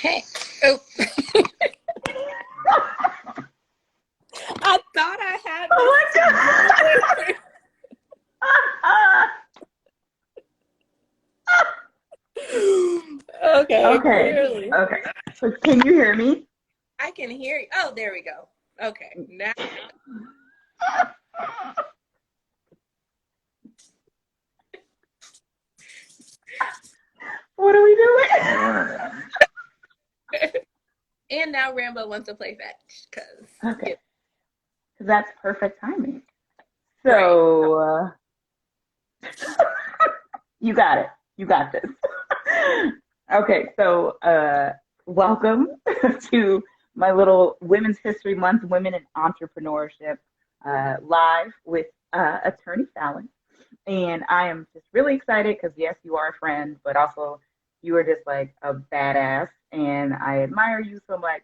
Hey. Oh. I thought I had Oh this my together. God. Okay, Okay. clearly. Okay. So can you hear me? I can hear you. Oh, there we go. Okay, now. What are we doing? And now Rambo wants to play fetch because, Okay. That's perfect timing. right. So you got it. You got this. Okay. So welcome to my little Women's History Month Women in Entrepreneurship live with attorney Fallon. And I am just really excited because, yes, you are a friend, but also you are just like a badass. And I admire you so much.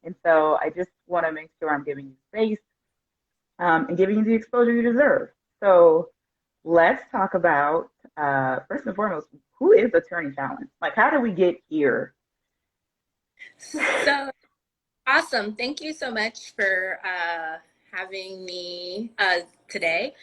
And so I just want to make sure I'm giving you space and giving you the exposure you deserve. So let's talk about, first and foremost, who is Attorney Fallon? Like, how did we get here? So awesome. Thank you so much for having me today.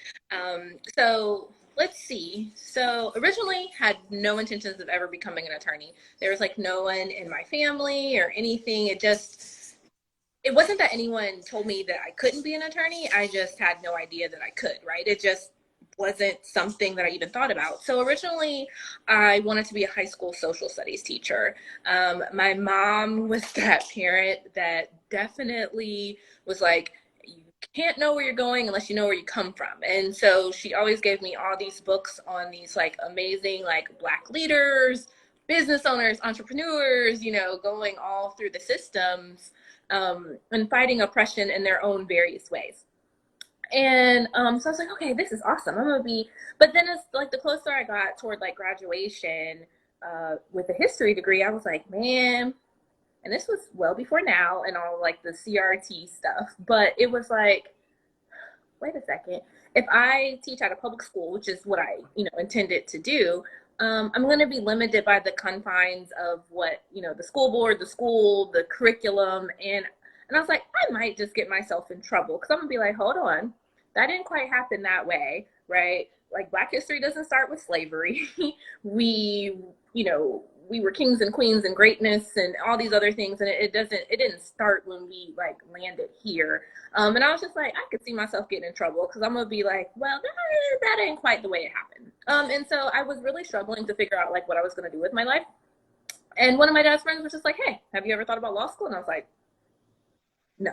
So let's see. So originally had no intentions of ever becoming an attorney. There was like no one in my family or anything. It wasn't that anyone told me that I couldn't be an attorney. I just had no idea that I could, right? It just wasn't something that I even thought about. So originally, I wanted to be a high school social studies teacher. My mom was that parent that definitely was like, you can't know where you're going unless you know where you come from. And so she always gave me all these books on these like amazing like Black leaders, business owners, entrepreneurs, going all through the systems and fighting oppression in their own various ways. And so I was like, okay, this is awesome. I'm gonna be. But then it's like the closer I got toward like graduation with a history degree, I was like, man. And this was well before now and all like the CRT stuff. But it was like, wait a second. If I teach at a public school, which is what I intended to do, I'm going to be limited by the confines of what the school board, the school, the curriculum, and I was like, I might just get myself in trouble because I'm gonna be like, hold on, that didn't quite happen that way, right? Like Black history doesn't start with slavery. we, we were kings and queens and greatness and all these other things, and it didn't start when we like landed here. And I was just like, I could see myself getting in trouble because I'm gonna be like, well, that ain't quite the way it happened. And so I was really struggling to figure out like what I was gonna do with my life. And one of my dad's friends was just like, hey, have you ever thought about law school? And I was like, no,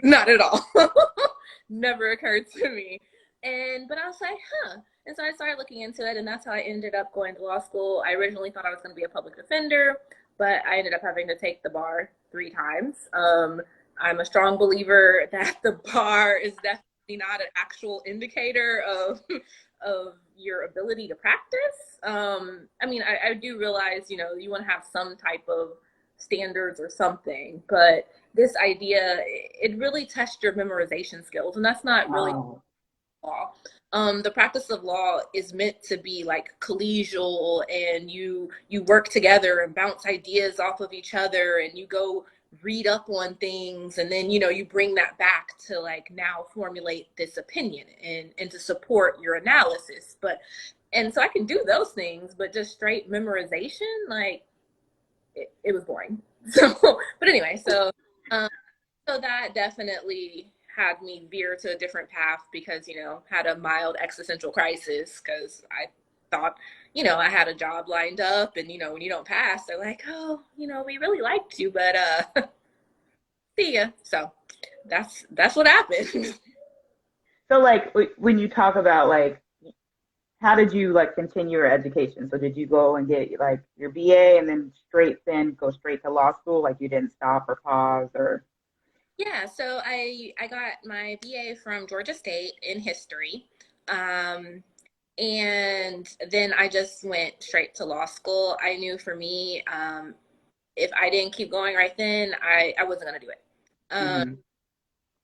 not at all. Never occurred to me. But I was like, huh. And so I started looking into it, and that's how I ended up going to law school. I originally thought I was going to be a public defender, but I ended up having to take the bar 3 times. I'm a strong believer that the bar is definitely not an actual indicator of of your ability to practice. I mean, I do realize, you want to have some type of standards or something, but this idea, it really tests your memorization skills, and that's not really Oh, law. The practice of law is meant to be like collegial, and you work together and bounce ideas off of each other, and you go read up on things, and then you bring that back to like now formulate this opinion and to support your analysis. And so I can do those things, but just straight memorization, like it was boring. So, but anyway, um, so that definitely had me veer to a different path because, had a mild existential crisis because I thought, I had a job lined up, and, when you don't pass, they're like, oh, we really liked you, but see ya. So that's what happened. so like when you talk about like, how did you like continue your education? So did you go and get like your BA and then go straight to law school? Like you didn't stop or pause or? Yeah, so I got my BA from Georgia State in history. Um, and then I just went straight to law school. I knew for me, if I didn't keep going right then, I wasn't gonna do it. Um, Mhm.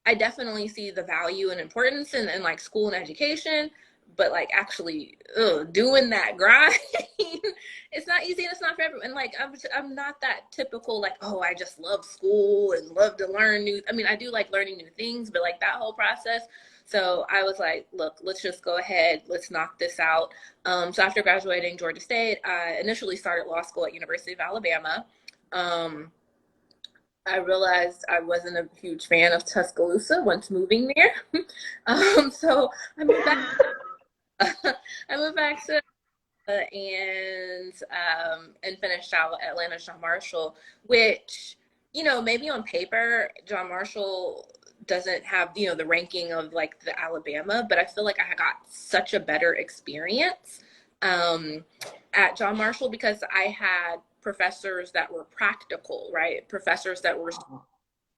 I definitely see the value and importance in like school and education, but like actually doing that grind, it's not easy and it's not for everyone. and like I'm not that typical like, oh, I just love school and love to learn new. I mean, I do like learning new things, but like that whole process. So I was like, look, let's just go ahead, let's knock this out. So after graduating Georgia State, I initially started law school at University of Alabama. Um, I realized I wasn't a huge fan of Tuscaloosa once moving there. So I moved back. I moved back to and finished out at Atlanta John Marshall, which maybe on paper John Marshall doesn't have the ranking of like the Alabama, but I feel like I got such a better experience um, at John Marshall because I had professors that were practical, right? Professors that were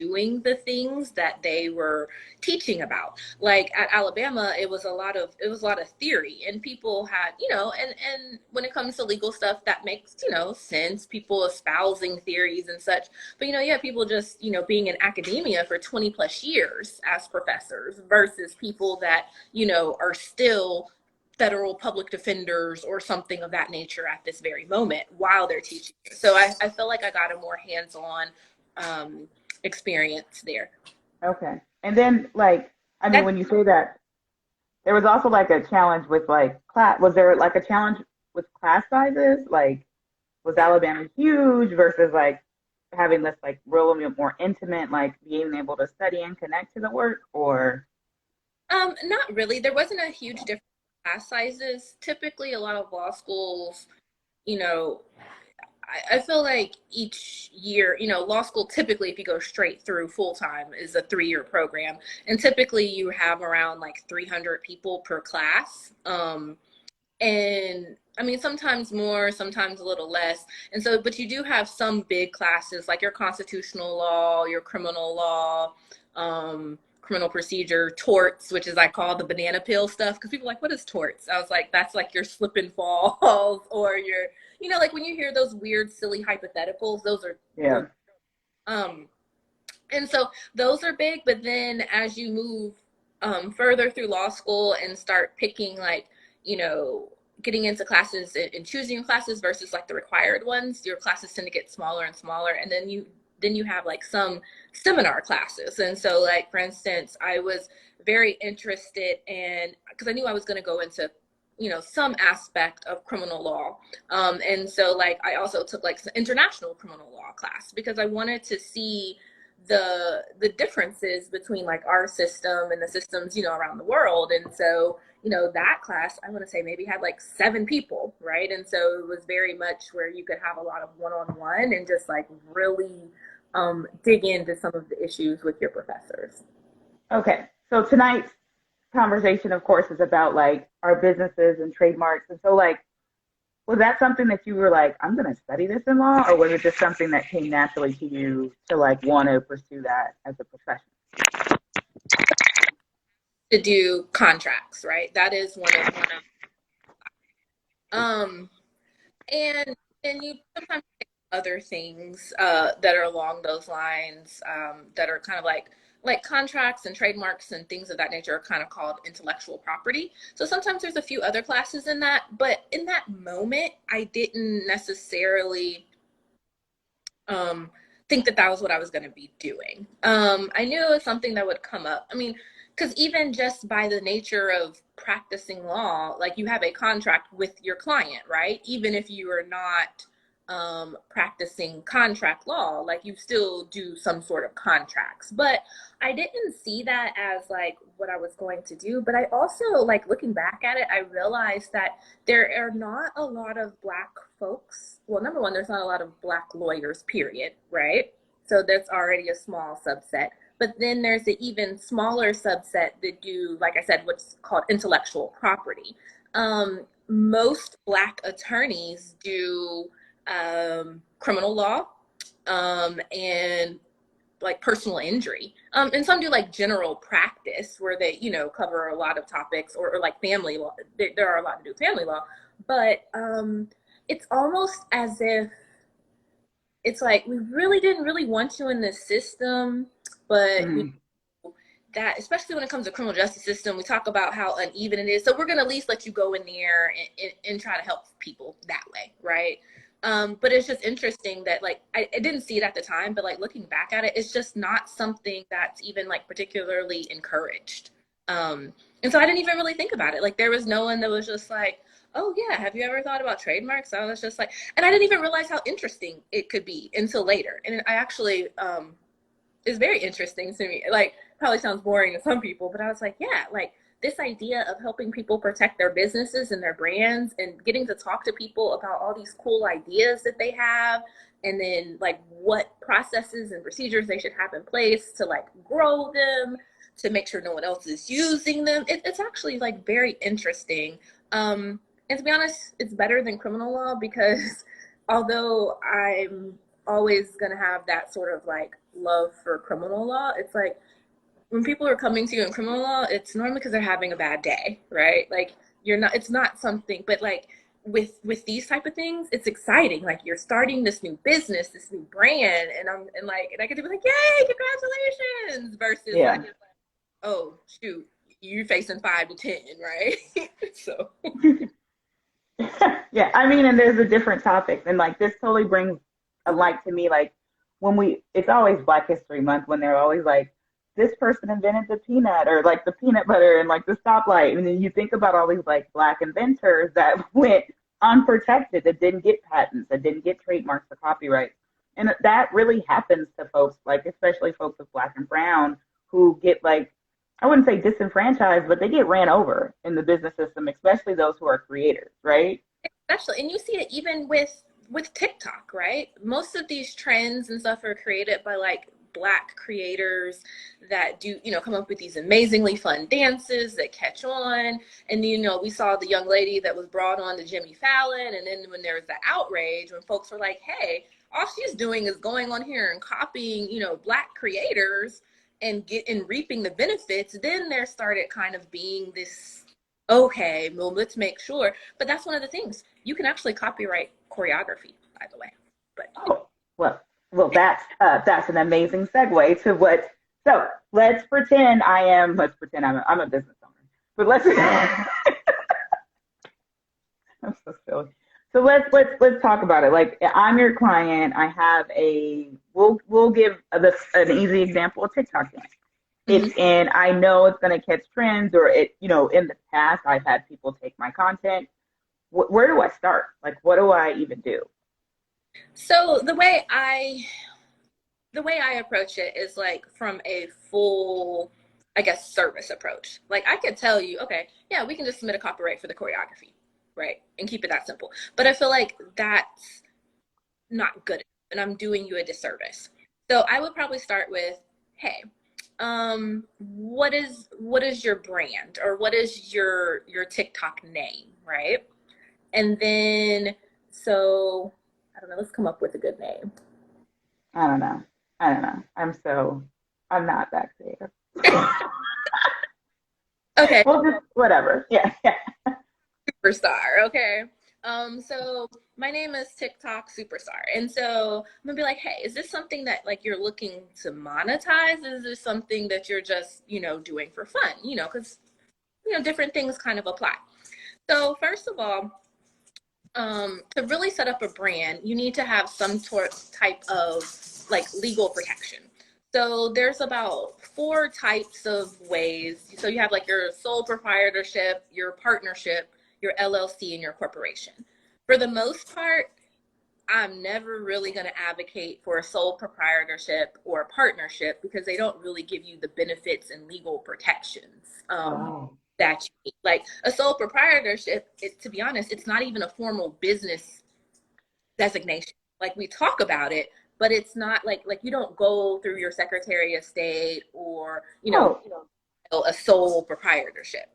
doing the things that they were teaching about. Like at Alabama, it was a lot of theory, and people had, and when it comes to legal stuff, that makes, sense. People espousing theories and such. But you have people just, being in academia for 20 plus years as professors versus people that, are still federal public defenders or something of that nature at this very moment while they're teaching. So I feel like I got a more hands-on experience there. Okay. And then, like, I mean, That when you say that, there was also like a challenge with like class. Was there like a challenge with class sizes? Like, was Alabama huge versus like having this like real more intimate, like being able to study and connect to the work? Or Not really. There wasn't a huge difference in class sizes. Typically, a lot of law schools, you know, I feel like each year, law school typically, if you go straight through full time, is a 3-year program, and typically you have around like 300 people per class. And I mean, sometimes more, sometimes a little less. And so, but you do have some big classes like your constitutional law, your criminal law, criminal procedure, torts, which is I call the banana peel stuff. Because people are like, what is torts? I was like, that's like your slip and falls or your, like when you hear those weird, silly hypotheticals, those are yeah. torts. Um, and so those are big. But then as you move further through law school and start picking like, you know, getting into classes and choosing your classes versus like the required ones, your classes tend to get smaller and smaller. And then you have like some seminar classes. And so like, for instance, I was very interested in, because I knew I was going to go into some aspect of criminal law. And so like I also took like some international criminal law class because I wanted to see the differences between like our system and the systems around the world. And so that class I want to say maybe had like 7 people, right? And so it was very much where you could have a lot of one-on-one and just like really dig into some of the issues with your professors. Okay. So tonight's conversation, of course, is about like our businesses and trademarks. And so, like, was that something that you were like, I'm going to study this in law, or was it just something that came naturally to you to like want to pursue that as a profession? To do contracts, right? That is one of um and then you sometimes take other things that are along those lines that are kind of like contracts and trademarks and things of that nature are kind of called intellectual property. So sometimes there's a few other classes in that, but in that moment, I didn't necessarily um, think that that was what I was going to be doing. I knew it was something that would come up. I mean, because even just by the nature of practicing law, like you have a contract with your client, right? Even if you are not practicing contract law, like you still do some sort of contracts. But I didn't see that as like what I was going to do. But I also, like looking back at it, I realized that there are not a lot of Black folks. Well, number one, there's not a lot of Black lawyers, period, right? So that's already a small subset. But then there's an even smaller subset that do, like I said, what's called intellectual property. Most Black attorneys do criminal law and like personal injury. And some do like general practice where they, cover a lot of topics or like family law. There are a lot to do family law, but it's almost as if it's like we really didn't really want you in this system, but Mm. that especially when it comes to criminal justice system, we talk about how uneven it is. So we're gonna at least let you go in there and try to help people that way, right? But it's just interesting that like I didn't see it at the time, but like looking back at it, it's just not something that's even like particularly encouraged. Um, and so I didn't even really think about it. Like there was no one that was just like, oh yeah, have you ever thought about trademarks? I was just like, and I didn't even realize how interesting it could be until later. And I actually is very interesting to me. Like, probably sounds boring to some people, but I was like, yeah, like this idea of helping people protect their businesses and their brands and getting to talk to people about all these cool ideas that they have and then like what processes and procedures they should have in place to like grow them to make sure no one else is using them. It's actually like very interesting. And to be honest, it's better than criminal law because although I'm always going to have that sort of like love for criminal law, it's like when people are coming to you in criminal law, it's normally because they're having a bad day, right? Like you're not, it's not something, but like with these type of things, it's exciting. Like you're starting this new business, this new brand, and like and I get to be like, yay, congratulations, versus like, Yeah. oh shoot, you're facing 5 to 10, right? So Yeah, I mean, and there's a different topics, and like this totally brings a light to me. Like when it's always Black History Month when they're always like, this person invented the peanut or like the peanut butter and like the stoplight, and then you think about all these like Black inventors that went unprotected, that didn't get patents, that didn't get trademarks or copyrights, and that really happens to folks, like especially folks of Black and Brown who get like I wouldn't say disenfranchised, but they get ran over in the business system, especially those who are creators, right? especially, and you see it even with TikTok, right? Most of these trends and stuff are created by like Black creators that do, come up with these amazingly fun dances that catch on. And we saw the young lady that was brought on to Jimmy Fallon, and then when there was the outrage, when folks were like, "Hey, all she's doing is going on here and copying, Black creators and reaping the benefits," then there started kind of being this, okay, well, let's make sure. But that's one of the things. You can actually copyright choreography, by the way. But Oh, well, that's an amazing segue to what. So let's pretend I'm a business owner, but let's. I'm so silly. So let's talk about it. Like I'm your client. I have we'll give an easy example of TikTok dance. mm-hmm. And I know it's going to catch trends, or in the past I've had people take my content. Where do I start? Like, what do I even do? So the way I approach it is like from a full, I guess, service approach. Like I could tell you, okay, yeah, we can just submit a copyright for the choreography, right, and keep it that simple. But I feel like that's not good, and I'm doing you a disservice. So I would probably start with, hey, what is your brand, or what is your TikTok name, right? And then, so I don't know, let's come up with a good name. I don't know. I don't know. I'm not that creative. Okay, Well, just whatever. Yeah, yeah. superstar. Okay. So my name is TikTok Superstar. And so I'm gonna be like, hey, is this something that like you're looking to monetize? Is this something that you're just, doing for fun? Because different things kind of apply. So first of all, to really set up a brand, you need to have some type of like legal protection. So there's about 4 types of ways. So you have like your sole proprietorship, your partnership, your LLC, and your corporation. For the most part, I'm never really going to advocate for a sole proprietorship or a partnership because they don't really give you the benefits and legal protections Oh. that you need. Like a sole proprietorship, to be honest, it's not even a formal business designation. Like we talk about it, but it's not like you don't go through your Secretary of State or Oh. a sole proprietorship.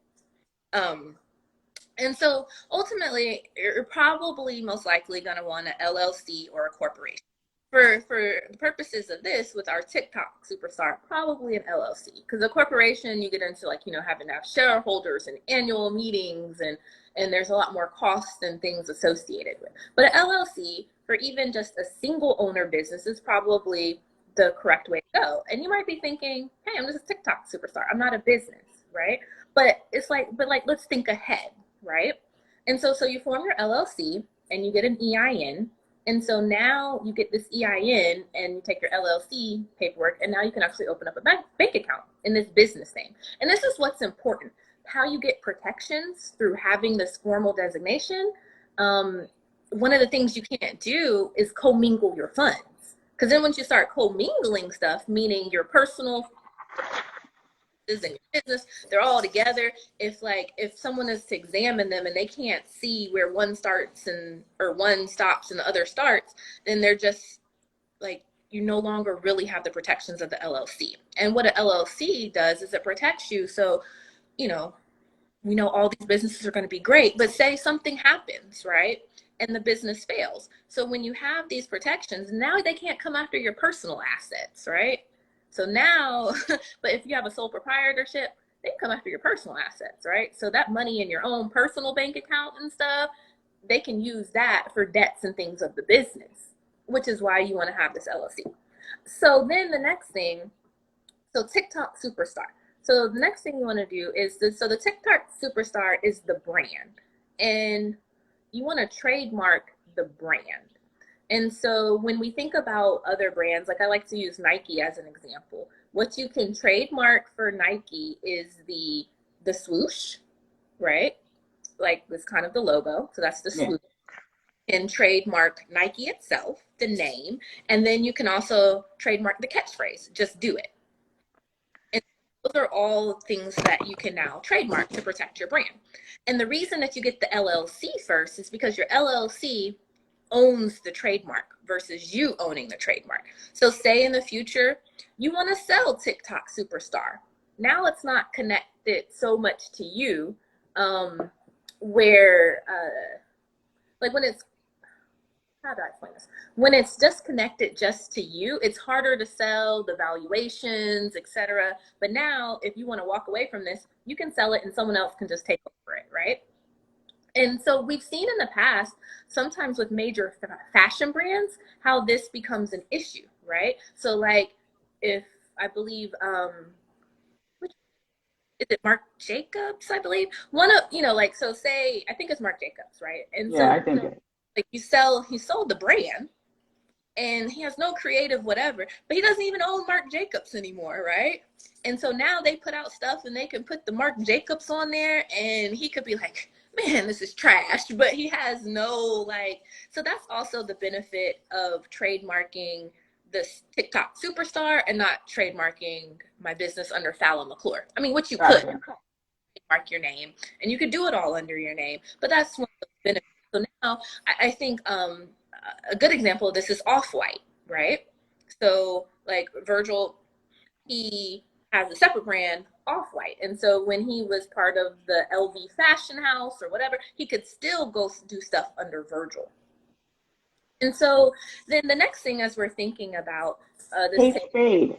Um, and so ultimately, you're probably most likely going to want an LLC or a corporation. For the purposes of this, with our TikTok superstar, probably an LLC, because a corporation you get into like having to have shareholders and annual meetings, and there's a lot more costs and things associated with. But an LLC for even just a single owner business is probably the correct way to go. And you might be thinking, hey, I'm just a TikTok superstar. I'm not a business, right? But it's like, let's think ahead, right? And so you form your LLC and you get an EIN, And so now you get this EIN and you take your LLC paperwork, and now you can actually open up a bank account in this business name. And this is what's important. How you get protections through having this formal designation. One of the things you can't do is commingle your funds. Because then once you start commingling stuff, meaning your personal and your business, they're all together. If someone is to examine them and they can't see where one starts or one stops and the other starts, then they're just like, you no longer really have the protections of the LLC. And what an LLC does is it protects you. So, we know all these businesses are going to be great, but say something happens, right? And the business fails. So when you have these protections, now they can't come after your personal assets, right? So now, but if you have a sole proprietorship, they come after your personal assets, right? So that money in your own personal bank account and stuff, they can use that for debts and things of the business, which is why you want to have this LLC. So then the next thing, so TikTok Superstar. So the next thing you want to do is the TikTok Superstar is the brand, and you want to trademark the brand. And so when we think about other brands, like I like to use Nike as an example, what you can trademark for Nike is the swoosh, right? Like this kind of the logo. So that's the swoosh. You can trademark Nike itself, the name, and then you can also trademark the catchphrase, just do it. Those are all things that you can now trademark to protect your brand. And the reason that you get the LLC first is because your LLC owns the trademark versus you owning the trademark. So say in the future, you want to sell TikTok Superstar. Now it's not connected so much to you, where like when it's, how do I explain this? When it's just connected just to you, it's harder to sell, the valuations, etc. But now, if you want to walk away from this, you can sell it and someone else can just take over it, right? And so we've seen in the past, sometimes with major fashion brands, how this becomes an issue, right? So like, if I believe, is it Marc Jacobs, I believe? One of, so say, I think it's Marc Jacobs, right? And Yeah, so I think it. like he sold the brand and he has no creative whatever, but he doesn't even own Marc Jacobs anymore, right? And so now they put out stuff and they can put the Marc Jacobs on there and he could be like, man, this is trash, but he has no so that's also the benefit of trademarking this TikTok Superstar and not trademarking my business under Fallon McClure. I mean, what you could trademark your name and you could do it all under your name, but that's one of the benefits. So now I think a good example of this is Off-White, right? So like Virgil, he has a separate brand, Off-White. And so when he was part of the LV fashion house or whatever, he could still go do stuff under Virgil. And so then the next thing as we're thinking about this, Kate Spade.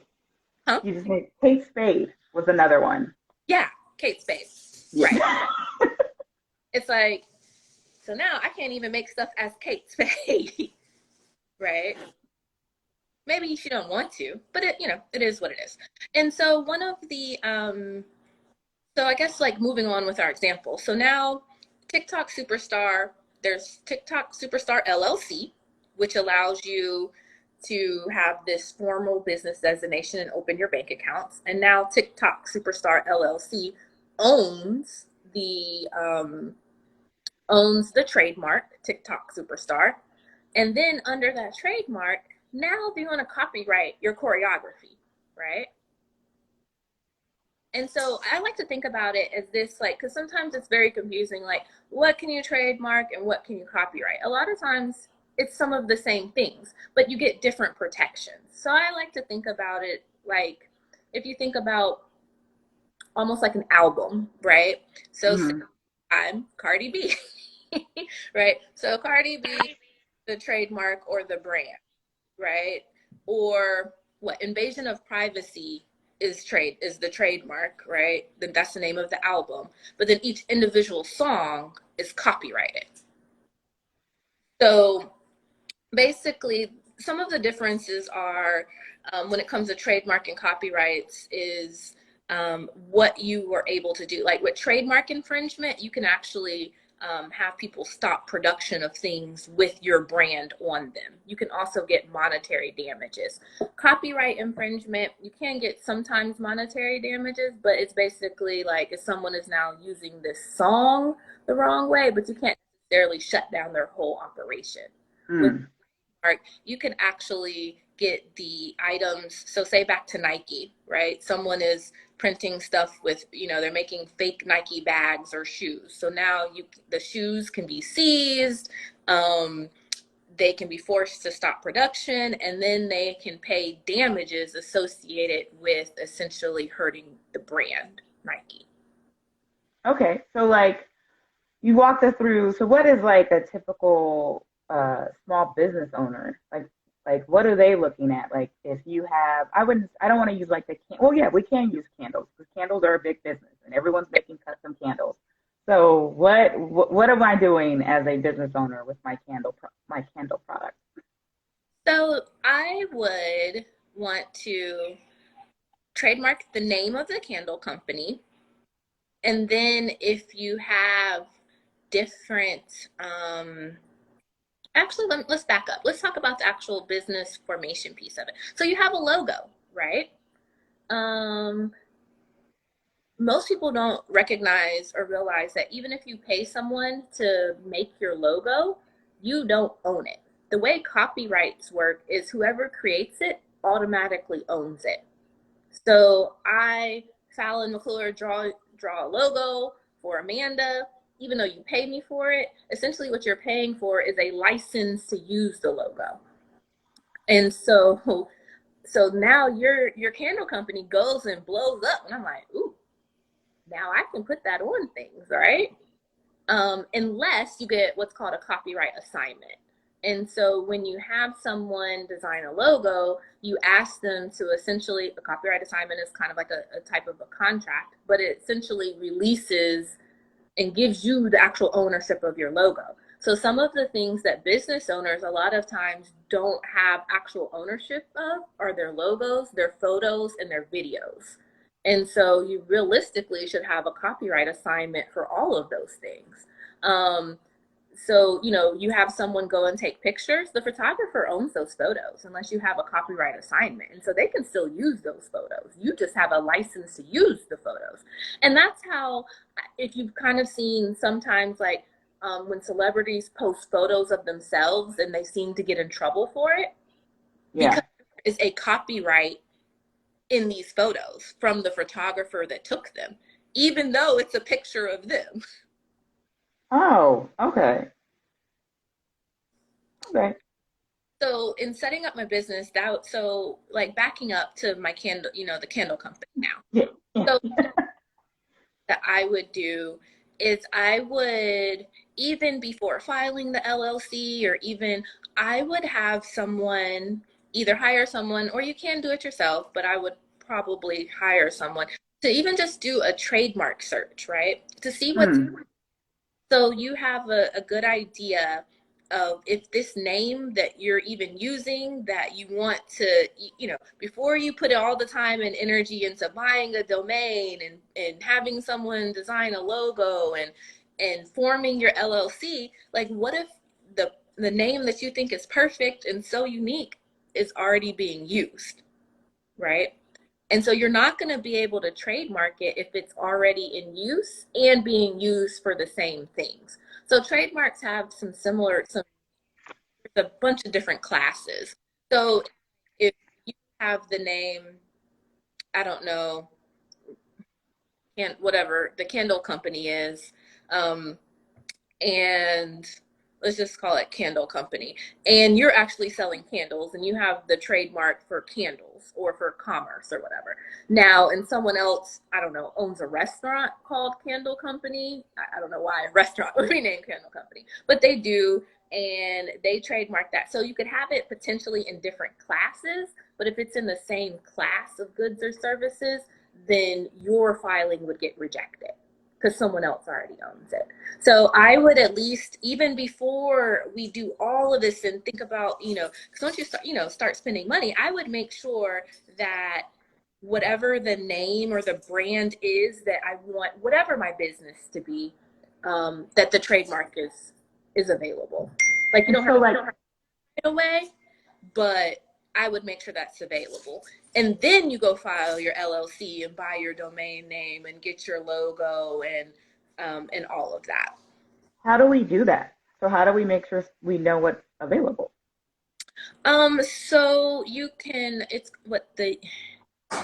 huh? You just made Kate Spade was another one. Yeah, Kate Spade. Yeah. Right. It's like, so now I can't even make stuff as Kate Spade, right? Maybe she don't want to, but it is what it is. And so one of the, so I guess like moving on with our example. So now TikTok Superstar, there's TikTok Superstar LLC, which allows you to have this formal business designation and open your bank accounts. And now TikTok Superstar LLC owns the trademark TikTok Superstar. And then under that trademark, now they want to copyright your choreography, right? And so I like to think about it as this, because sometimes it's very confusing, like, what can you trademark and what can you copyright? A lot of times it's some of the same things, but you get different protections. So I like to think about it like, if you think about almost like an album, right? So I'm Cardi B, right? So Cardi B, the trademark or the brand, right? Or what, Invasion of Privacy is the trademark, right? Then that's the name of the album. But then each individual song is copyrighted. So basically, some of the differences are when it comes to trademark and copyrights is what you were able to do. Like with trademark infringement, you can actually have people stop production of things with your brand on them. You can also get monetary damages. Copyright infringement, you can get sometimes monetary damages, but it's basically like if someone is now using this song the wrong way, but you can't necessarily shut down their whole operation. With Mm. you can actually get the items. So say back to Nike, right? Someone is printing stuff with, they're making fake Nike bags or shoes. So now the shoes can be seized. They can be forced to stop production, and then they can pay damages associated with essentially hurting the brand Nike. Okay, so like you walked us through. So what is like a typical small business owner like? What are they looking at? Like if you have, I don't want to use like well, yeah, we can use candles because candles are a big business and everyone's making custom candles. So what am I doing as a business owner with my candle product? So I would want to trademark the name of the candle company. And then if you have different, actually, let's back up. Let's talk about the actual business formation piece of it. So you have a logo, right? Um, Most people don't recognize or realize that even if you pay someone to make your logo, you don't own it. The way copyrights work is whoever creates it automatically owns it. So I, Fallon, McClure, draw a logo for Amanda. Even though you pay me for it, essentially what you're paying for is a license to use the logo. And so now your candle company goes and blows up, and I'm like, ooh, now I can put that on things, right? Unless you get what's called a copyright assignment. And so when you have someone design a logo, you ask them to essentially, a copyright assignment is kind of like a type of a contract, but it essentially releases and gives you the actual ownership of your logo. So some of the things that business owners a lot of times don't have actual ownership of are their logos, their photos, and their videos. And so you realistically should have a copyright assignment for all of those things. Um, so, you have someone go and take pictures. The photographer owns those photos unless you have a copyright assignment. And so they can still use those photos. You just have a license to use the photos. And that's how, if you've kind of seen sometimes like when celebrities post photos of themselves and they seem to get in trouble for it, Yeah. because there is a copyright in these photos from the photographer that took them, even though it's a picture of them. Oh, okay. Okay. So in setting up my business, so like backing up to my candle, the candle company now. Yeah. Yeah. So that I would do is I would, even before filing the LLC, or even I would have someone, either hire someone or you can do it yourself, but I would probably hire someone to even just do a trademark search, right? To see what's, Mm. so you have a good idea of if this name that you're even using that you want to, before you put all the time and energy into buying a domain and having someone design a logo and forming your LLC, like what if the name that you think is perfect and so unique is already being used, right? And so you're not going to be able to trademark it if it's already in use and being used for the same things. So trademarks have a bunch of different classes. So if you have the name, I don't know, whatever the candle company is, um, and let's just call it candle company, and you're actually selling candles and you have the trademark for candles or for commerce or whatever now, and someone else, I don't know, owns a restaurant called candle company. I don't know why a restaurant would be named candle company, but they do, and they trademark that. So you could have it potentially in different classes, but if it's in the same class of goods or services, then your filing would get rejected because someone else already owns it. So I would, at least, even before we do all of this and think about, because once you start, start spending money, I would make sure that whatever the name or the brand is that I want, whatever my business to be, that the trademark is available. Like you And don't have so to like, give it away, but I would make sure that's available. And then you go file your LLC and buy your domain name and get your logo and all of that. how do we do that? So how do we make sure we know what's available? So you can, it's what the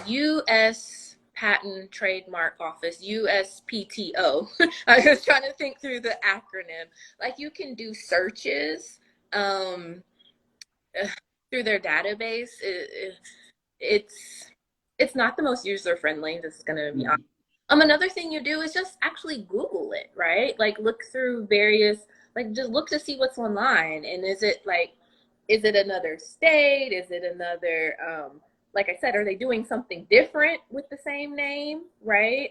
U.S. Patent Trademark Office, USPTO. I was trying to think through the acronym. Like you can do searches um, through their database. It's it's not the most user friendly. Just gonna be honest. Another thing you do is just actually Google it, right? Like look through various, like just look to see what's online. And is it another state? Is it another, like I said, are they doing something different with the same name, right?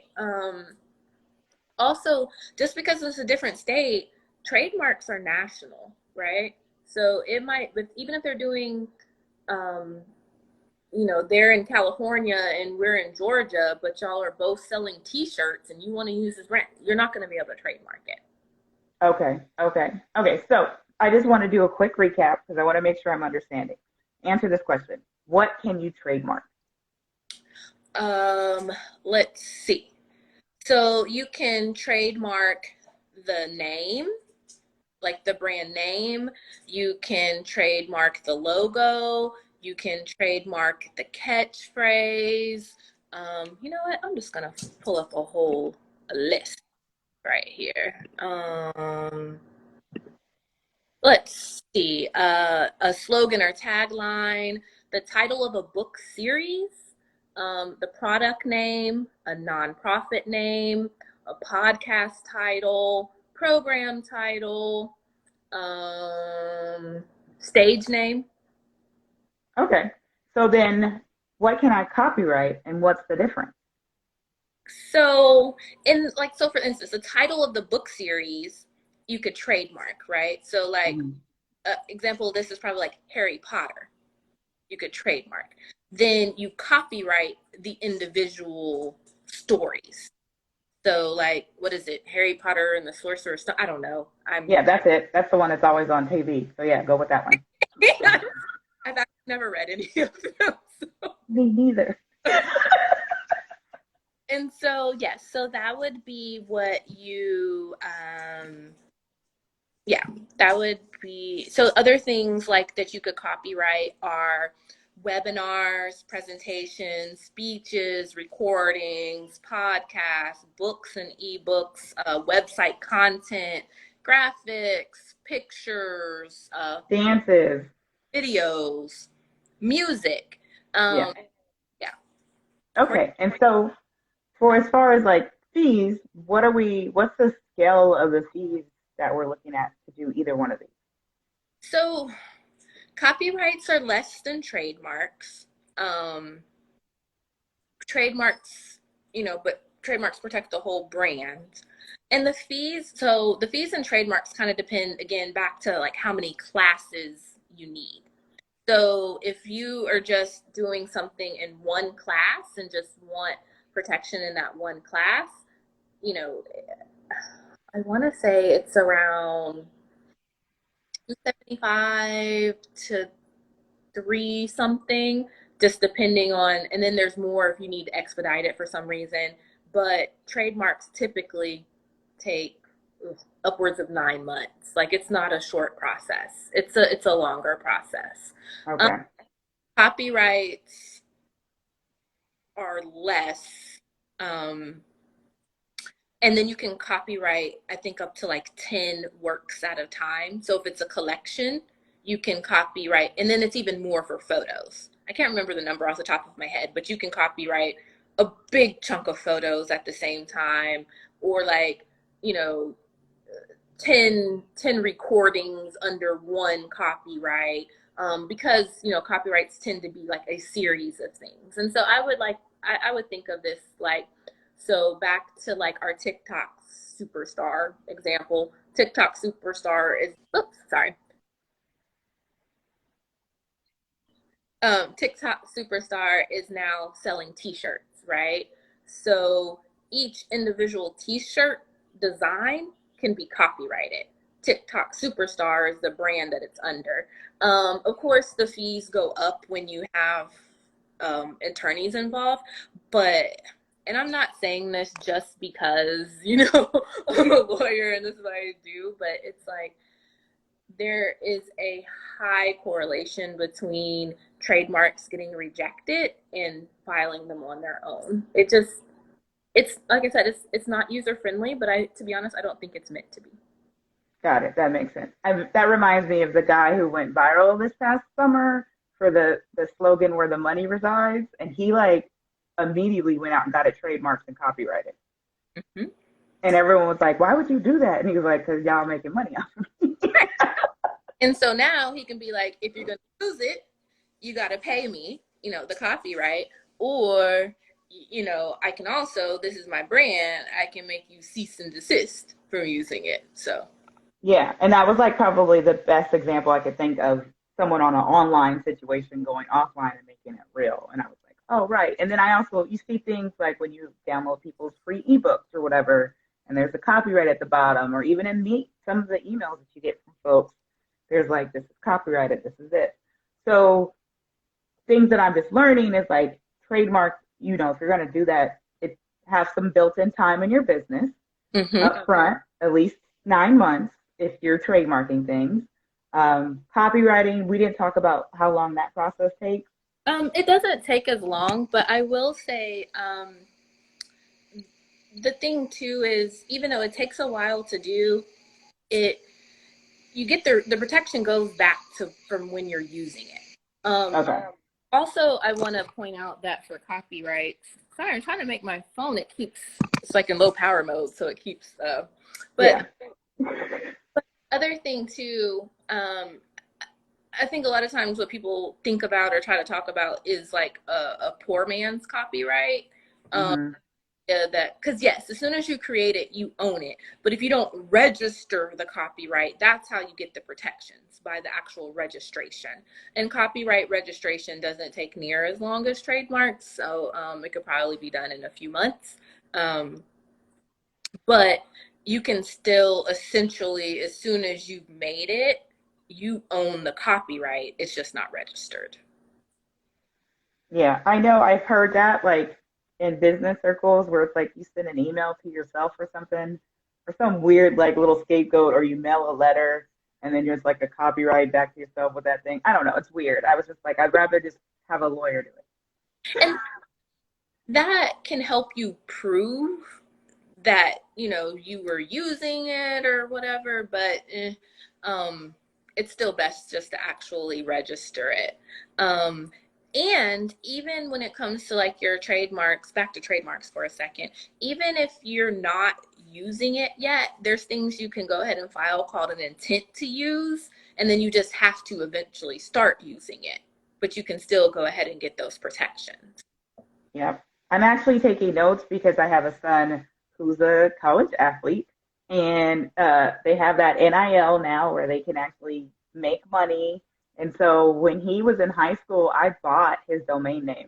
Also, just because it's a different state, trademarks are national, right? So it might, but even if they're doing, um, they're in California and we're in Georgia, but y'all are both selling T-shirts and you want to use this brand, you're not going to be able to trademark it. Okay, okay, okay. So I just want to do a quick recap because I want to make sure I'm understanding. Answer this question. What can you trademark? Um, let's see. So you can trademark the name, like the brand name. You can trademark the logo. You can trademark the catchphrase. You know what? I'm just gonna pull up a whole list right here. Let's see. A slogan or tagline, the title of a book series, the product name, a nonprofit name, a podcast title, program title, um, stage name. Okay. So then what can I copyright and what's the difference? So, so for instance, the title of the book series, you could trademark, right? So, like, Mhm. example of this is probably like Harry Potter. You could trademark. Then you copyright the individual stories. So, like, what is it? Harry Potter and the Sorcerer's Stone? I don't know. Yeah, that's it. That's the one that's always on TV. So yeah, go with that one. I've actually never read any of those. Me neither. And so, yes, so that would be what yeah, that would be, so other things like that you could copyright are webinars, presentations, speeches, recordings, podcasts, books and ebooks, website content, graphics, pictures, Dances. videos, music. Yeah. Yeah. Okay. And so for as far as like fees, what's the scale of the fees that we're looking at to do either one of these? So copyrights are less than trademarks. Um, trademarks, but trademarks protect the whole brand. And the fees and trademarks kind of depend again back to like how many classes you need. So if you are just doing something in one class and just want protection in that one class, you know, I want to say it's around 275 to three something, just depending on, and then there's more if you need to expedite it for some reason. But trademarks typically take upwards of 9 months. Like it's not a short process. It's a longer process. Um, Okay. Copyrights are less. Um, and then you can copyright, I think, up to like 10 works at a time. So if it's a collection, you can copyright, and then it's even more for photos. I can't remember the number off the top of my head, but you can copyright a big chunk of photos at the same time, or like, you know, 10 recordings under one copyright, because, copyrights tend to be like a series of things. And so I would think of this like, so back to like our TikTok superstar example. TikTok superstar is, oops, sorry. TikTok superstar is now selling t-shirts, right? So each individual t-shirt design can be copyrighted. TikTok Superstar is the brand that it's under. Of course, the fees go up when you have attorneys involved, but and I'm not saying this just because, I'm a lawyer and this is what I do, but it's like there is a high correlation between trademarks getting rejected and filing them on their own. It's like I said, it's not user friendly, but to be honest, I don't think it's meant to be. Got it. That makes sense. That reminds me of the guy who went viral this past summer for the slogan "Where the money resides," and he like immediately went out and got it trademarked and copyrighted. Mm-hmm. And everyone was like, "Why would you do that?" And he was like, "Because y'all making money off of me." And so now he can be like, if you're going to use it, you got to pay me, the copyright, or I can also, this is my brand, I can make you cease and desist from using it. So Yeah, and that was like probably the best example I could think of someone on an online situation going offline and making it real. And I was like, oh, right. And then you see things like when you download people's free ebooks or whatever, and there's a copyright at the bottom, or even in some of the emails that you get from folks, there's like, this is copyrighted, this is it. So things that I'm just learning is like trademark, if you're going to do that, it has some built-in time in your business up front, at least 9 months if you're trademarking things. Copywriting, we didn't talk about how long that process takes. It doesn't take as long, but I will say the thing too is even though it takes a while to do it, you get the protection goes back to from when you're using it. Okay. Also, I want to point out that for copyrights, sorry, I'm trying to make my phone. It's like in low power mode, so it keeps. But other thing too, I think a lot of times what people think about or try to talk about is like a poor man's copyright. That because yes, as soon as you create it, you own it. But if you don't register the copyright, that's how you get the protections by the actual registration. And copyright registration doesn't take near as long as trademarks, so it could probably be done in a few months. But you can still essentially, as soon as you've made it, you own the copyright. It's just not registered. Yeah, I know. I've heard that like in business circles where it's like you send an email to yourself or something, or some weird like little scapegoat, or you mail a letter and then there's like a copyright back to yourself with that thing. I don't know. It's weird. I was just like, I'd rather just have a lawyer do it. And that can help you prove that, you were using it or whatever, but it's still best just to actually register it. And even when it comes to like your trademarks, back to trademarks for a second, even if you're not using it yet, there's things you can go ahead and file called an intent to use, and then you just have to eventually start using it. But you can still go ahead and get those protections. Yep. I'm actually taking notes because I have a son who's a college athlete, and they have that NIL now where they can actually make money. And so when he was in high school, I bought his domain name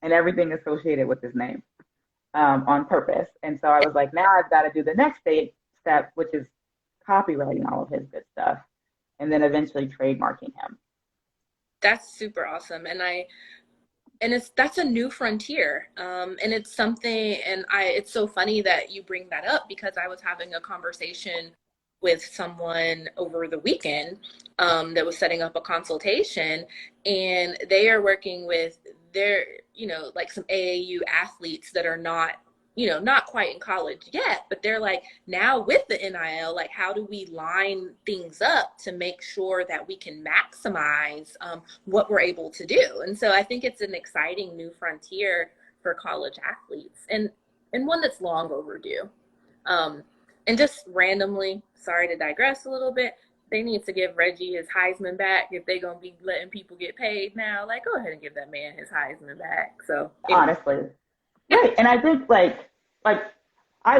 and everything associated with his name on purpose. And so I was like, now I've got to do the next step, which is copywriting all of his good stuff and then eventually trademarking him. That's super awesome. That's a new frontier. And it's something, it's so funny that you bring that up because I was having a conversation with someone over the weekend that was setting up a consultation, and they are working with their, like some AAU athletes that are not quite in college yet, but they're like, now with the NIL, like how do we line things up to make sure that we can maximize what we're able to do? And so I think it's an exciting new frontier for college athletes and one that's long overdue. And just randomly, sorry to digress a little bit, they need to give Reggie his Heisman back if they're going to be letting people get paid now. Like, go ahead and give that man his Heisman back. So honestly, right. And I think like I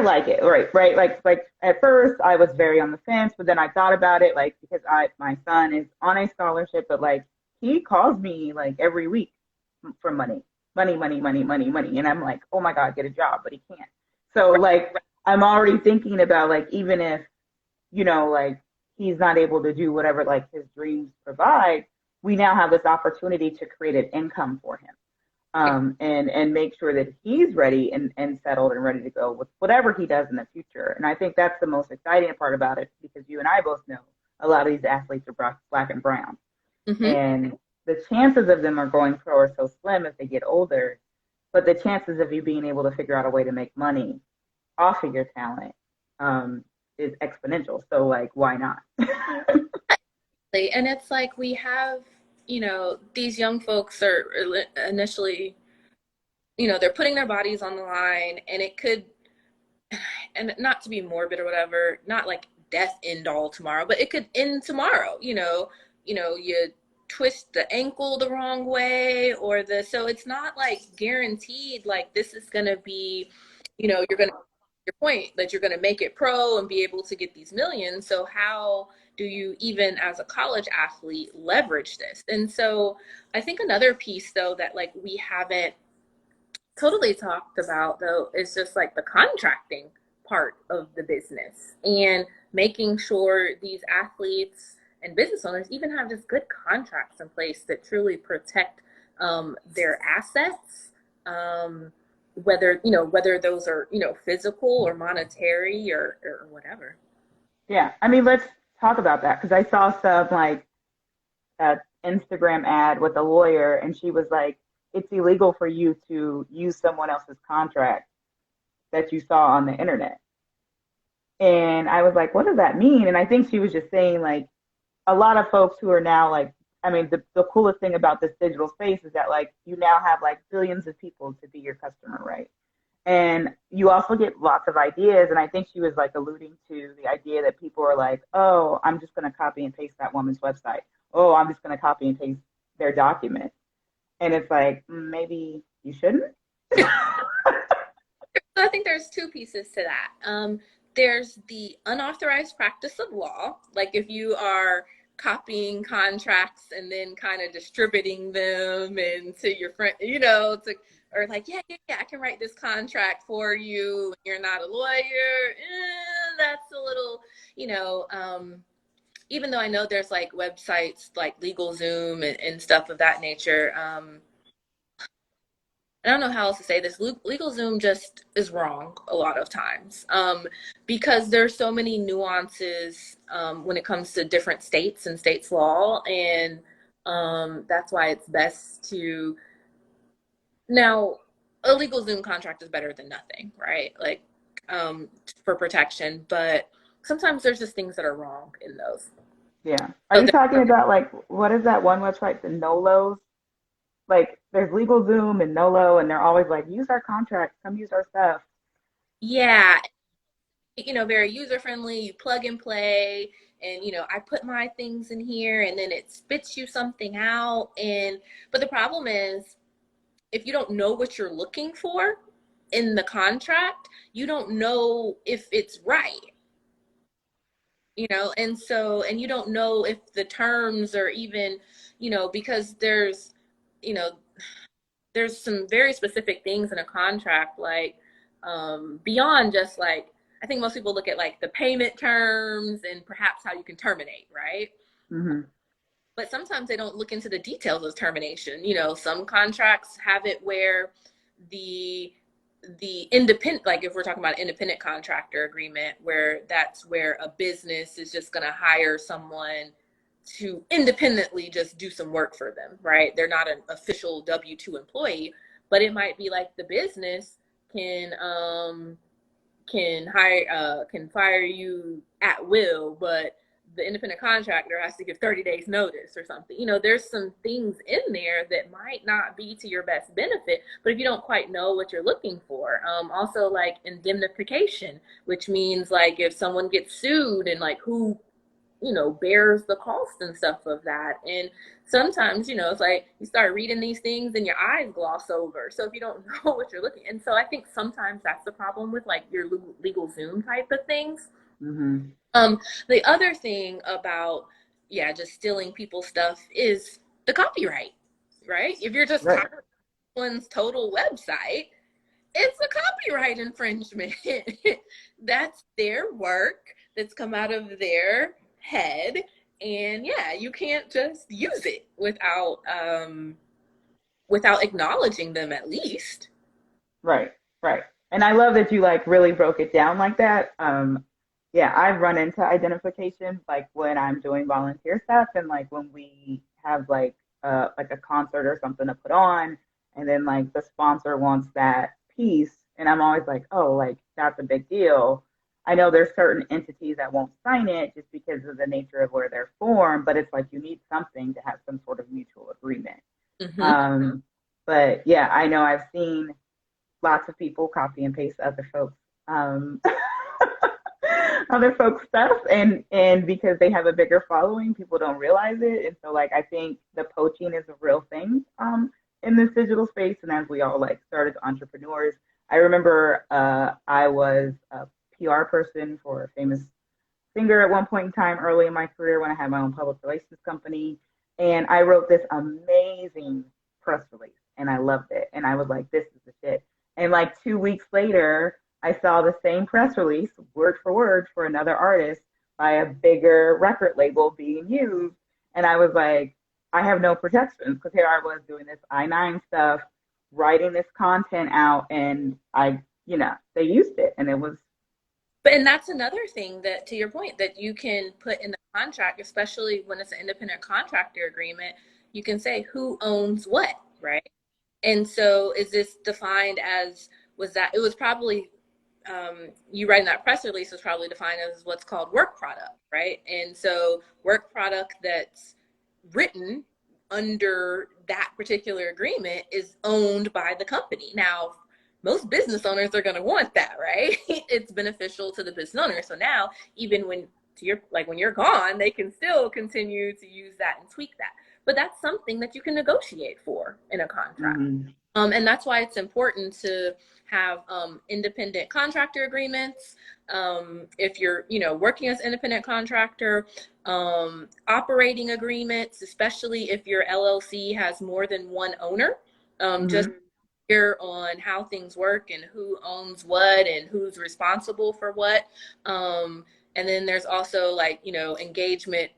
like it, right. Like at first I was very on the fence, but then I thought about it, like because my son is on a scholarship, but like he calls me like every week for money, and I'm like, oh my God, get a job, but he can't. So like I'm already thinking about like even if you know, like he's not able to do whatever like his dreams provide, we now have this opportunity to create an income for him. And make sure that he's ready and settled and ready to go with whatever he does in the future. And I think that's the most exciting part about it, because you and I both know a lot of these athletes are black and brown, Mm-hmm. and the chances of them are going pro are so slim as they get older. But the chances of you being able to figure out a way to make money off of your talent is exponential. So like, why not? And it's like we have, these young folks are initially, they're putting their bodies on the line, and it could, and not to be morbid or whatever, not like death end all tomorrow, but it could end tomorrow. You twist the ankle the wrong way, so it's not like guaranteed like this is gonna be, you're gonna, your point that you're gonna make it pro and be able to get these millions. So how do you, even as a college athlete, leverage this? And so I think another piece though that like we haven't totally talked about though is just like the contracting part of the business, and making sure these athletes and business owners even have just good contracts in place that truly protect their assets, whether those are physical or monetary or whatever. Yeah, I mean, let's talk about that, because I saw some like Instagram ad with a lawyer, and she was like, it's illegal for you to use someone else's contract that you saw on the internet. And I was like, what does that mean? And I think she was just saying like a lot of folks who are now like, I mean, the coolest thing about this digital space is that like you now have like billions of people to be your customer, right? And you also get lots of ideas. And I think she was like alluding to the idea that people are like, oh, I'm just going to copy and paste that woman's website. Oh, I'm just going to copy and paste their document. And it's like, maybe you shouldn't. So I think there's two pieces to that. There's the unauthorized practice of law, like if you are copying contracts and then kind of distributing them and to your friend, or like, yeah, I can write this contract for you. You're not a lawyer. That's a little, even though I know there's like websites like LegalZoom and stuff of that nature. I don't know how else to say this. LegalZoom just is wrong a lot of times, because there's so many nuances when it comes to different states and states' law, and that's why it's best to, now a LegalZoom contract is better than nothing, right? Like for protection, but sometimes there's just things that are wrong in those. Yeah. Are So you talking about like, what is that one website, the NOLOs? Like there's LegalZoom and Nolo, and they're always like, use our contract, come use our stuff. yeah, very user friendly. You plug and play, and I put my things in here, and then it spits you something out. And but the problem is, if you don't know what you're looking for in the contract, you don't know if it's right. And you don't know if the terms are even, because you know, there's some very specific things in a contract, like beyond just like, I think most people look at like the payment terms and perhaps how you can terminate, right? Mm-hmm. But sometimes they don't look into the details of termination. Some contracts have it where the independent, like if we're talking about independent contractor agreement, where that's where a business is just going to hire someone to independently just do some work for them, right? They're not an official W-2 employee, but it might be like the business can fire you at will, but the independent contractor has to give 30 days notice or something. There's some things in there that might not be to your best benefit, but if you don't quite know what you're looking for, also like indemnification, which means like if someone gets sued, and like who bears the cost and stuff of that. And sometimes, it's like you start reading these things and your eyes gloss over. So if you don't know what you're looking, and so I think sometimes that's the problem with like your LegalZoom type of things. Mm-hmm. The other thing about, yeah, just stealing people's stuff is the copyright, right? If you're just Right. copying someone's total website, it's a copyright infringement. That's their work that's come out of their head. And yeah, you can't just use it without acknowledging them at least. Right, right. And I love that you like really broke it down like that. Yeah, I've run into identification like when I'm doing volunteer stuff and like when we have like a concert or something to put on and then like the sponsor wants that piece and I'm always like, "Oh, like that's a big deal." I know there's certain entities that won't sign it just because of the nature of where they're formed, but it's like you need something to have some sort of mutual agreement. Mm-hmm. Um, but yeah, I know I've seen lots of people copy and paste other folks um, other folks stuff and because they have a bigger following people don't realize it and so like I think the poaching is a real thing in this digital space and as we all like started entrepreneurs I remember I was a PR person for a famous singer at one point in time early in my career when I had my own public relations company and I wrote this amazing press release and I loved it and I was like this is the shit and like 2 weeks later, I saw the same press release, word for another artist by a bigger record label being used. And I was like, I have no protections because here I was doing this I-9 stuff, writing this content out, and they used it. And it was, But and that's another thing that, to your point, that you can put in the contract, especially when it's an independent contractor agreement, you can say who owns what, right? And so is this defined as, was that, it was probably, you writing that press release was probably defined as what's called work product, right? And so work product that's written under that particular agreement is owned by the company. Now, most business owners are going to want that, right? It's beneficial to the business owner. So now, even when to your like when you're gone, they can still continue to use that and tweak that. But that's something that you can negotiate for in a contract. mm, And that's why it's important to have independent contractor agreements. If you're, working as independent contractor, operating agreements, especially if your LLC has more than one owner, just mm-hmm, clear on how things work and who owns what and who's responsible for what. And then there's also like, engagement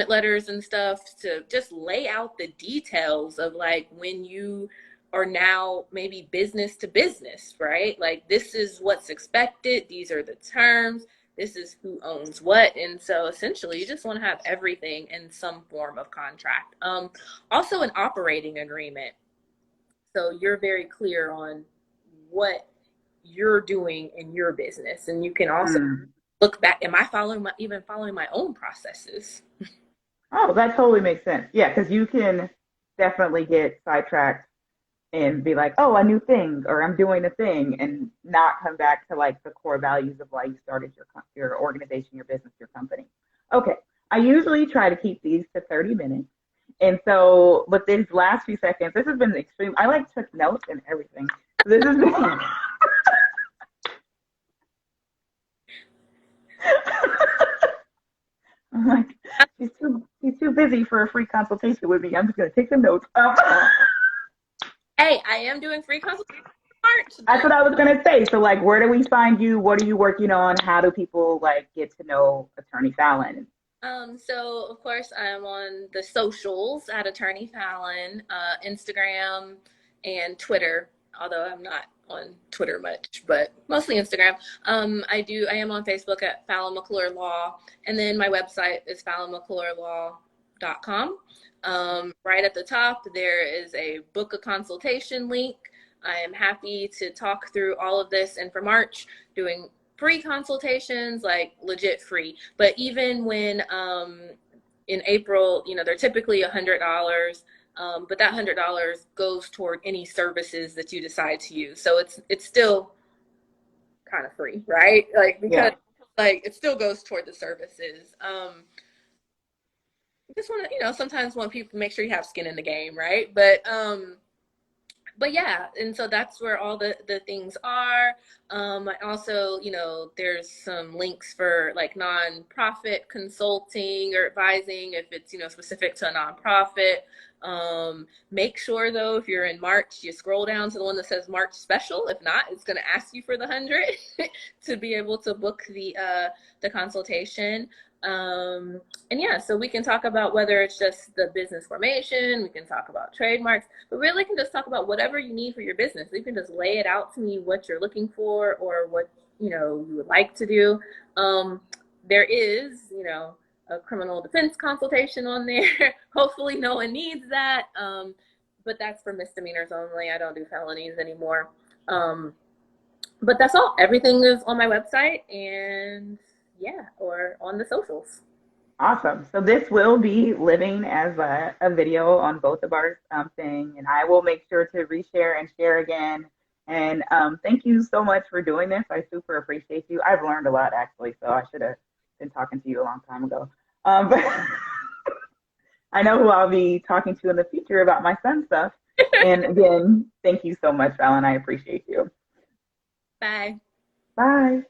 letters and stuff to just lay out the details of like when you are now maybe business to business, right? Like this is what's expected, these are the terms, this is who owns what. And so essentially you just want to have everything in some form of contract. Also an operating agreement. So you're very clear on what you're doing in your business. And you can also mm. look back, am I following my own processes? Oh, that totally makes sense. Yeah, because you can definitely get sidetracked and be like, oh, a new thing, or I'm doing a thing, and not come back to like the core values of why you started your organization, your business, your company. Okay, I usually try to keep these to 30 minutes, and so with these last few seconds, this has been extreme. I like took notes and everything. So this has been. I'm like, she's too busy for a free consultation with me. I'm just gonna take some notes. Hey, I am doing free consultation in That's March. what I was gonna say. So, like, where do we find you? What are you working on? How do people like get to know Attorney Fallon? So of course I'm on the socials at Attorney Fallon, Instagram and Twitter, although I'm not on Twitter much, but mostly Instagram. I am on Facebook at Fallon McClure Law, and then my website is fallonmcclurelaw.com. Right at the top, there is a book a consultation link. I am happy to talk through all of this, and for March, doing free consultations, like legit free. But even when in April, they're typically $100. But that $100 goes toward any services that you decide to use. So it's still kind of free, right? Like because Yeah. like it still goes toward the services. Just want to, sometimes want people to make sure you have skin in the game, right? But yeah, and so that's where all the things are. I also, there's some links for like nonprofit consulting or advising if it's, specific to a nonprofit. Make sure though, if you're in March, you scroll down to the one that says March special. If not, it's going to ask you for the 100 to be able to book the consultation. And yeah, so we can talk about whether it's just the business formation, we can talk about trademarks, but really can just talk about whatever you need for your business. You can just lay it out to me what you're looking for or what you would like to do. There is a criminal defense consultation on there. Hopefully no one needs that. But that's for misdemeanors only. I don't do felonies anymore. But that's all. Everything is on my website and yeah, or on the socials. Awesome. So this will be living as a video on both of our thing, and I will make sure to reshare and share again. And thank you so much for doing this. I super appreciate you. I've learned a lot actually, so I should have been talking to you a long time ago. But I know who I'll be talking to in the future about my son stuff. And again, thank you so much, Fallon. I appreciate you. Bye. Bye.